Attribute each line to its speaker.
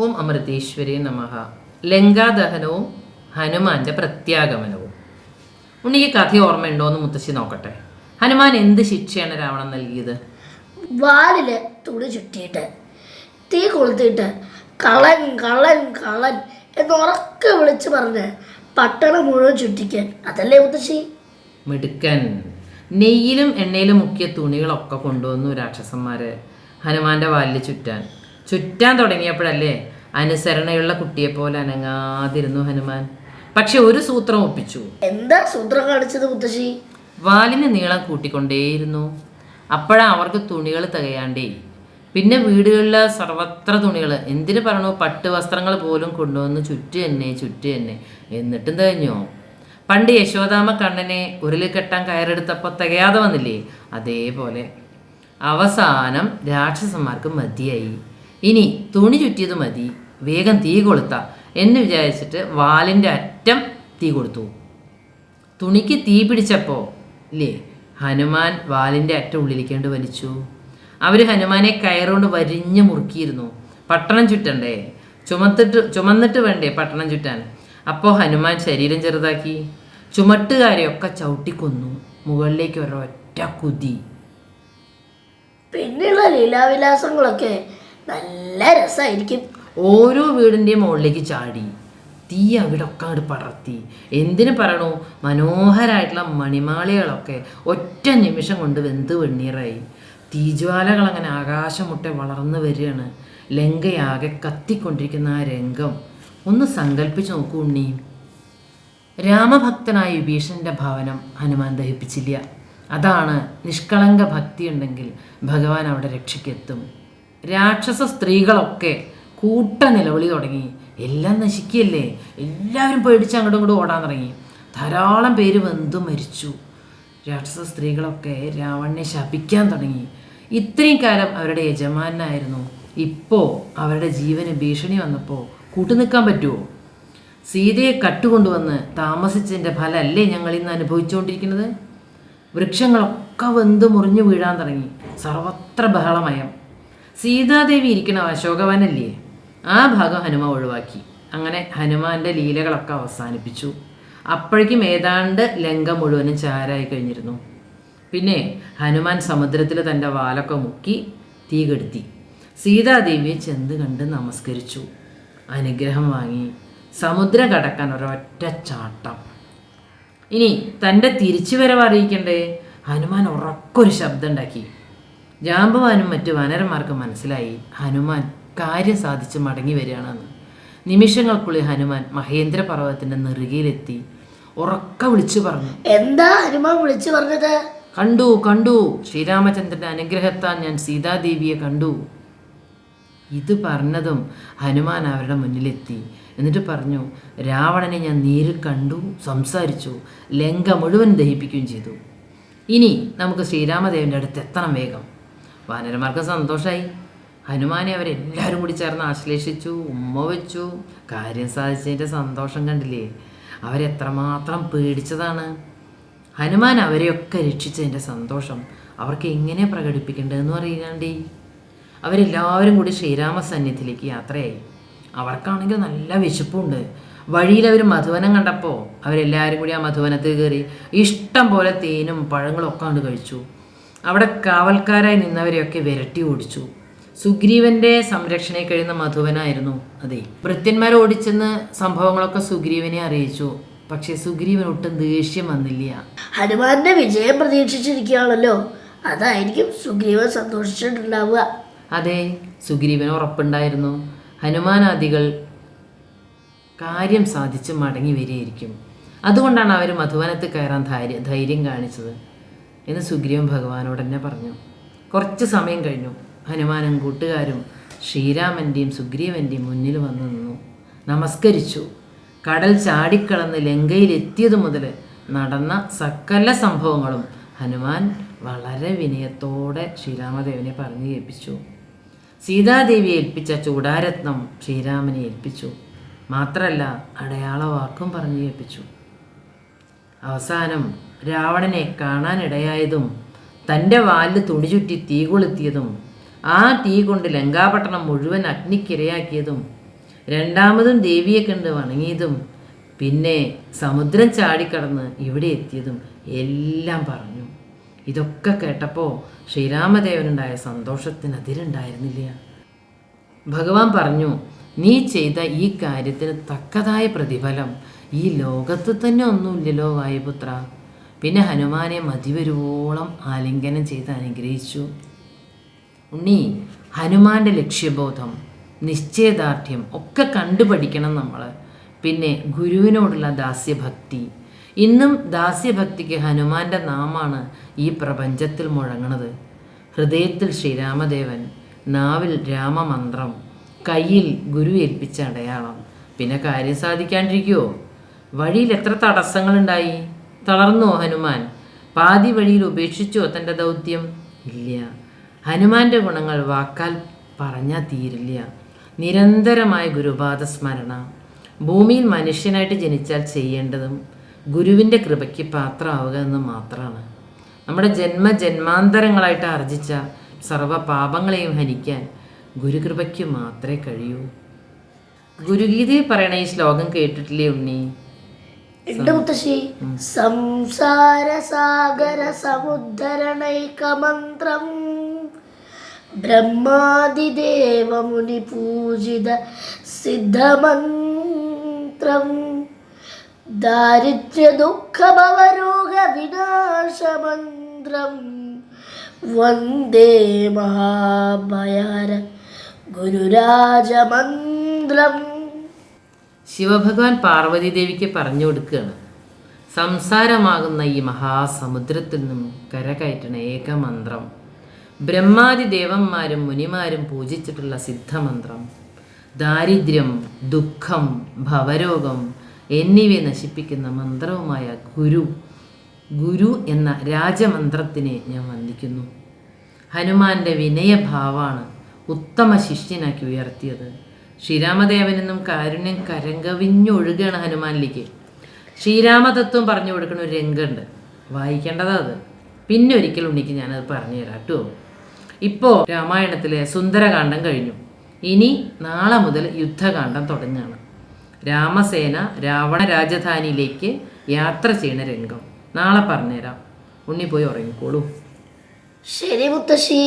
Speaker 1: ഓം അമൃതേശ്വരി നമഃ. ലങ്കാദഹനവും ഹനുമാന്റെ പ്രത്യാഗമനവും. ഉണ്ണിക്ക് കഥ ഓർമ്മയുണ്ടോ എന്ന് മുത്തശ്ശി നോക്കട്ടെ. ഹനുമാൻ എന്ത് ശിക്ഷയാണ് രാവണൻ നൽകിയത്?
Speaker 2: വാലില് തുണി ചുറ്റിയിട്ട് തീ കൊളുത്തിയിട്ട് കളൻ കളൻ കളൻ എന്നുറക്കെ വിളിച്ചു പറഞ്ഞ് പട്ടണം മുഴുവൻ ചുറ്റിക്കാൻ. അതല്ലേ മുത്തശ്ശി?
Speaker 1: മിടുക്കൻ. നെയ്യിലും എണ്ണയിലും മുക്കിയ തുണികളൊക്കെ കൊണ്ടുവന്നു രാക്ഷസന്മാര് ഹനുമാന്റെ വാലിൽ ചുറ്റാൻ തുടങ്ങിയപ്പോഴല്ലേ അനുസരണയുള്ള കുട്ടിയെ പോലെ അനങ്ങാതിരുന്നു ഹനുമാൻ. പക്ഷെ ഒരു സൂത്രം ഒപ്പിച്ചു.
Speaker 2: എന്താ സൂത്രം കാണിച്ചത് മുത്തശ്ശി?
Speaker 1: വാലിന് നീളം കൂട്ടിക്കൊണ്ടേയിരുന്നു. അപ്പോഴാ അവർക്ക് തുണികൾ തികയാണ്ടേ. പിന്നെ വീടുകളിലെ സർവത്ര തുണികൾ, എന്തിനു പറയണു, പട്ട് വസ്ത്രങ്ങൾ പോലും കൊണ്ടുവന്ന് ചുറ്റു തന്നെ. എന്നിട്ടും തികഞ്ഞോ? പണ്ട് യശോദാമ്മ കണ്ണനെ ഉരുളിൽ കെട്ടാൻ കയറെടുത്തപ്പോൾ തികയാതെ വന്നില്ലേ, അതേപോലെ അവസാനം രാക്ഷസന്മാർക്ക് മതിയായി. ഇനി തുണി ചുറ്റിയത് മതി, വേഗം തീ കൊളുത്ത എന്ന് വിചാരിച്ചിട്ട് വാലിൻ്റെ അറ്റം തീ കൊടുത്തു. തുണിക്ക് തീ പിടിച്ചപ്പോൾ ഇല്ലേ, ഹനുമാൻ വാലിൻ്റെ അറ്റം ഉള്ളിലേക്കേണ്ട വലിച്ചു. അവർ ഹനുമാനെ കയറുകൊണ്ട് വരിഞ്ഞ് മുറുക്കിയിരുന്നു. പട്ടണം ചുറ്റണ്ടേ, ചുമന്നിട്ട് വേണ്ടേ പട്ടണം ചുറ്റാൻ. അപ്പോൾ ഹനുമാൻ ശരീരം ചെറുതാക്കി ചുമട്ടുകാരെയൊക്കെ ചവിട്ടിക്കൊന്നു. മുകളിലേക്ക് ഒരൊറ്റ കുതി.
Speaker 2: പിന്നെയുള്ള ലീലാവിലാസങ്ങളൊക്കെ നല്ല രസമായിരിക്കും.
Speaker 1: ഓരോ വീടിൻ്റെയും മുകളിലേക്ക് ചാടി തീ അവിടെ ഒക്കെ അങ്ങോട്ട് പടർത്തി. എന്തിനു പറയണു, മനോഹരമായിട്ടുള്ള മണിമാളികളൊക്കെ ഒറ്റ നിമിഷം കൊണ്ട് വെന്ത് വെണ്ണീറായി. തീജ്വാലകൾ അങ്ങനെ ആകാശം മുട്ടെ വളർന്നു വരികയാണ്. ലങ്കയാകെ കത്തിക്കൊണ്ടിരിക്കുന്ന ആ രംഗം ഒന്ന് സങ്കല്പിച്ച് നോക്കൂ ഉണ്ണി. രാമഭക്തനായ വിഭീഷണന്റെ ഭവനം ഹനുമാൻ ദഹിപ്പിച്ചില്ല. അതാണ് നിഷ്കളങ്ക ഭക്തി ഉണ്ടെങ്കിൽ ഭഗവാൻ അവിടെ രക്ഷയ്ക്കെത്തും. രാക്ഷസ സ്ത്രീകളൊക്കെ കൂട്ട നിലവിളി തുടങ്ങി. എല്ലാം നശിക്കുകയല്ലേ, എല്ലാവരും പേടിച്ച് അങ്ങോട്ടും ഇങ്ങോട്ടും ഓടാൻ തുടങ്ങി. ധാരാളം പേര് വെന്തു മരിച്ചു. രാക്ഷസ സ്ത്രീകളൊക്കെ രാവണനെ ശപിക്കാൻ തുടങ്ങി. ഇത്രയും കാലം അവരുടെ യജമാനായിരുന്നു, ഇപ്പോൾ അവരുടെ ജീവന് ഭീഷണി വന്നപ്പോൾ കൂട്ടുനിൽക്കാൻ പറ്റുമോ? സീതയെ കട്ടുകൊണ്ടുവന്ന് താമസിച്ചതിൻ്റെ ഫലമല്ലേ ഞങ്ങൾ ഇന്ന് അനുഭവിച്ചുകൊണ്ടിരിക്കുന്നത്? വൃക്ഷങ്ങളൊക്കെ വെന്ത് മുറിഞ്ഞു വീഴാൻ തുടങ്ങി. സർവത്ര ബഹളമയം. സീതാദേവി ഇരിക്കണ അശോകവനല്ലേ, ആ ഭാഗം ഹനുമാൻ ഒഴിവാക്കി. അങ്ങനെ ഹനുമാന്റെ ലീലകളൊക്കെ അവസാനിപ്പിച്ചു. അപ്പോഴേക്കും ഏതാണ്ട് ലങ്ക മുഴുവനും ചാരായി കഴിഞ്ഞിരുന്നു. പിന്നെ ഹനുമാൻ സമുദ്രത്തിൽ തൻ്റെ വാലൊക്കെ മുക്കി തീ കെടുത്തി. സീതാദേവിയെ ചെന്ന് കണ്ട് നമസ്കരിച്ചു, അനുഗ്രഹം വാങ്ങി. സമുദ്രം കടക്കാൻ ഒരൊറ്റ ചാട്ടം. ഇനി തൻ്റെ തിരിച്ചുവരവ് അറിയിക്കണ്ടേ, ഹനുമാൻ ഉറക്കൊരു ശബ്ദം ഉണ്ടാക്കി. ജാമ്പവാനും മറ്റു വാനരന്മാർക്ക് മനസ്സിലായി ഹനുമാൻ കാര്യം സാധിച്ച് മടങ്ങി വരികയാണെന്ന്. നിമിഷങ്ങൾക്കുള്ളിൽ ഹനുമാൻ മഹേന്ദ്ര പർവ്വതത്തിൻ്റെ നെറുകയിലെത്തി ഉറക്ക വിളിച്ചു പറഞ്ഞു.
Speaker 2: എന്താ ഹനുമാൻ വിളിച്ചു പറഞ്ഞത്?
Speaker 1: കണ്ടു ശ്രീരാമചന്ദ്രൻ്റെ അനുഗ്രഹത്താൽ ഞാൻ സീതാദേവിയെ കണ്ടു. ഇത് പറഞ്ഞതും ഹനുമാൻ അവരുടെ മുന്നിലെത്തി. എന്നിട്ട് പറഞ്ഞു, രാവണനെ ഞാൻ നേരിൽ കണ്ടു, സംസാരിച്ചു, ലങ്ക മുഴുവൻ ദഹിപ്പിക്കുകയും ചെയ്തു. ഇനി നമുക്ക് ശ്രീരാമദേവൻ്റെ അടുത്ത് എത്തണം വേഗം. വാനരന്മാർക്ക് സന്തോഷമായി. ഹനുമാനെ അവരെല്ലാവരും കൂടി ചേർന്ന് ആശ്ലേഷിച്ചു, ഉമ്മ വെച്ചു. കാര്യം സാധിച്ചതിൻ്റെ സന്തോഷം കണ്ടില്ലേ, അവരെത്രമാത്രം പേടിച്ചതാണ്. ഹനുമാൻ അവരെയൊക്കെ രക്ഷിച്ചതിൻ്റെ സന്തോഷം അവർക്ക് എങ്ങനെ പ്രകടിപ്പിക്കേണ്ടതെന്ന് അറിയാണ്ടേ അവരെല്ലാവരും കൂടി ശ്രീരാമ സന്നിധിയിലേക്ക് യാത്രയായി. അവർക്കാണെങ്കിൽ നല്ല വിശപ്പുണ്ട്. വഴിയിൽ അവർ മധുവനം കണ്ടപ്പോൾ അവരെല്ലാവരും കൂടി ആ മധുവനത്തിൽ കയറി ഇഷ്ടം പോലെ തേനും പഴങ്ങളും ഒക്കെ കൊണ്ട് കഴിച്ചു. അവിടെ കാവൽക്കാരായി നിന്നവരെയൊക്കെ വിരട്ടി ഓടിച്ചു. സുഗ്രീവൻ്റെ സംരക്ഷണയിൽ കഴിയുന്ന മധുവനായിരുന്നു അതെ. ഭൃത്യന്മാർ ഓടിച്ചെന്ന് സംഭവങ്ങളൊക്കെ സുഗ്രീവനെ അറിയിച്ചു. പക്ഷേ സുഗ്രീവൻ ഒട്ടും ദേഷ്യം വന്നില്ല.
Speaker 2: ഹനുമാന്റെ വിജയം പ്രതീക്ഷിച്ചിരിക്കുകയാണല്ലോ, അതായിരിക്കും സുഗ്രീവൻ സന്തോഷിച്ചിട്ടുണ്ടാവുക.
Speaker 1: അതെ, സുഗ്രീവന് ഉറപ്പുണ്ടായിരുന്നു ഹനുമാനാദികൾ കാര്യം സാധിച്ച് മടങ്ങി വരികയായിരിക്കും. അതുകൊണ്ടാണ് അവർ മധുവനത്തിൽ കയറാൻ ധൈര്യം കാണിച്ചത് എന്ന് സുഗ്രീവൻ ഭഗവാനോട് തന്നെ പറഞ്ഞു. കുറച്ച് സമയം കഴിഞ്ഞു. ഹനുമാനും കൂട്ടുകാരും ശ്രീരാമൻ്റെയും സുഗ്രീവൻ്റെയും മുന്നിൽ വന്നു നിന്നു, നമസ്കരിച്ചു. കടൽ ചാടിക്കടന്ന് ലങ്കയിലെത്തിയതു മുതൽ നടന്ന സകല സംഭവങ്ങളും ഹനുമാൻ വളരെ വിനയത്തോടെ ശ്രീരാമദേവനെ പറഞ്ഞു കേൾപ്പിച്ചു. സീതാദേവിയെ ഏൽപ്പിച്ച ചൂടാരത്നം ശ്രീരാമനെ ഏൽപ്പിച്ചു. മാത്രമല്ല അടയാള വാക്കും പറഞ്ഞു കേൾപ്പിച്ചു. അവസാനം രാവണനെ കാണാനിടയായതും തൻ്റെ വാലിൽ തുണി ചുറ്റി തീ കൊളുത്തിയതും ആ തീ കൊണ്ട് ലങ്കാപട്ടണം മുഴുവൻ അഗ്നിക്കിരയാക്കിയതും രണ്ടാമതും ദേവിയെ കണ്ട് വണങ്ങിയതും പിന്നെ സമുദ്രം ചാടിക്കടന്ന് ഇവിടെ എത്തിയതും എല്ലാം പറഞ്ഞു. ഇതൊക്കെ കേട്ടപ്പോൾ ശ്രീരാമദേവനുണ്ടായ സന്തോഷത്തിന് അതിരുണ്ടായിരുന്നില്ല. ഭഗവാൻ പറഞ്ഞു, നീ ചെയ്ത ഈ കാര്യത്തിന് തക്കതായ പ്രതിഫലം ഈ ലോകത്ത് തന്നെ ഒന്നുമില്ലല്ലോ വായുപുത്ര. പിന്നെ ഹനുമാനെ മതിവരുവോളം ആലിംഗനം ചെയ്ത് അനുഗ്രഹിച്ചു. ഉണ്ണി, ഹനുമാന്റെ ലക്ഷ്യബോധം, നിശ്ചയദാർഢ്യം ഒക്കെ കണ്ടുപഠിക്കണം നമ്മൾ. പിന്നെ ഗുരുവിനോടുള്ള ദാസ്യഭക്തി. ഇന്നും ദാസ്യഭക്തിക്ക് ഹനുമാന്റെ നാമാണ് ഈ പ്രപഞ്ചത്തിൽ മുഴങ്ങണത്. ഹൃദയത്തിൽ ശ്രീരാമദേവൻ, നാവിൽ രാമമന്ത്രം, കയ്യിൽ ഗുരു ഏൽപ്പിച്ച അടയാളം. പിന്നെ കാര്യം സാധിക്കാണ്ടിരിക്കുമോ? വഴിയിൽ എത്ര തടസ്സങ്ങളുണ്ടായി. തളർന്നോ ഹനുമാൻ? പാതി വഴിയിൽ ഉപേക്ഷിച്ചോ തൻ്റെ ദൗത്യം? ഇല്ല. ഹനുമാന്റെ ഗുണങ്ങൾ വാക്കാൽ പറഞ്ഞാൽ തീരില്ല. നിരന്തരമായ ഗുരുപാദ സ്മരണ. ഭൂമിയിൽ മനുഷ്യനായിട്ട് ജനിച്ചാൽ ചെയ്യേണ്ടതും ഗുരുവിൻ്റെ കൃപയ്ക്ക് പാത്രമാവുക എന്ന് മാത്രമാണ്. നമ്മുടെ ജന്മാന്തരങ്ങളായിട്ട് ആർജിച്ച സർവ്വ പാപങ്ങളെയും ഹനിക്കാൻ ഗുരുകൃപയ്ക്ക് മാത്രമേ കഴിയൂ. ഗുരുഗീതയിൽ പറയണ ഈ ശ്ലോകം കേട്ടിട്ടില്ലേ ഉണ്ണി?
Speaker 2: ഉണ്ട് മുത്തശ്ശി. സംസാര സാഗര സമുദ്ധരണൈകമന്ത്രം ബ്രഹ്മാദിദേവ മുനി പൂജിത സിദ്ധമന്ത്രം ദാരിദ്ര്യ ദുഃഖ ഭവരോഗ വിനാശമന്ത്രം വന്ദേ മഹാഭയാര ഗുരുരാജമന്ത്രം.
Speaker 1: ശിവഭഗവാൻ പാർവതി ദേവിക്ക് പറഞ്ഞു കൊടുക്കുകയാണ്, സംസാരമാകുന്ന ഈ മഹാസമുദ്രത്തിൽ നിന്നും കരകയറ്റണ ഏകമന്ത്രം, ബ്രഹ്മാദി ദേവന്മാരും മുനിമാരും പൂജിച്ചിട്ടുള്ള സിദ്ധമന്ത്രം, ദാരിദ്ര്യം, ദുഃഖം, ഭവരോഗം എന്നിവയെ നശിപ്പിക്കുന്ന മന്ത്രവുമായ ഗുരു എന്ന രാജമന്ത്രത്തിനെ ഞാൻ വന്ദിക്കുന്നു. ഹനുമാന്റെ വിനയഭാവാണ് ഉത്തമ ശിഷ്യനാക്കി ഉയർത്തിയത്. ശ്രീരാമദേവനെന്നും കാരുണ്യം കരങ്കവിഞ്ഞൊഴുകയാണ് ഹനുമാനിലേക്ക്. ശ്രീരാമതത്വം പറഞ്ഞു കൊടുക്കുന്ന ഒരു രംഗമുണ്ട്, വായിക്കേണ്ടതാ അത്. പിന്നെ ഒരിക്കൽ ഉണ്ണിക്ക് ഞാനത് പറഞ്ഞു തരാം കേട്ടോ. ഇപ്പോൾ രാമായണത്തിലെ സുന്ദരകാന്ഡം കഴിഞ്ഞു. ഇനി നാളെ മുതൽ യുദ്ധകാന്ഡം തുടങ്ങുകയാണ്. രാമസേന രാവണ രാജധാനിയിലേക്ക് യാത്ര ചെയ്യുന്ന രംഗം നാളെ പറഞ്ഞുതരാം. ഉണ്ണി പോയി ഉറങ്ങിക്കോളൂ.
Speaker 2: ശരി മുത്തശ്ശി.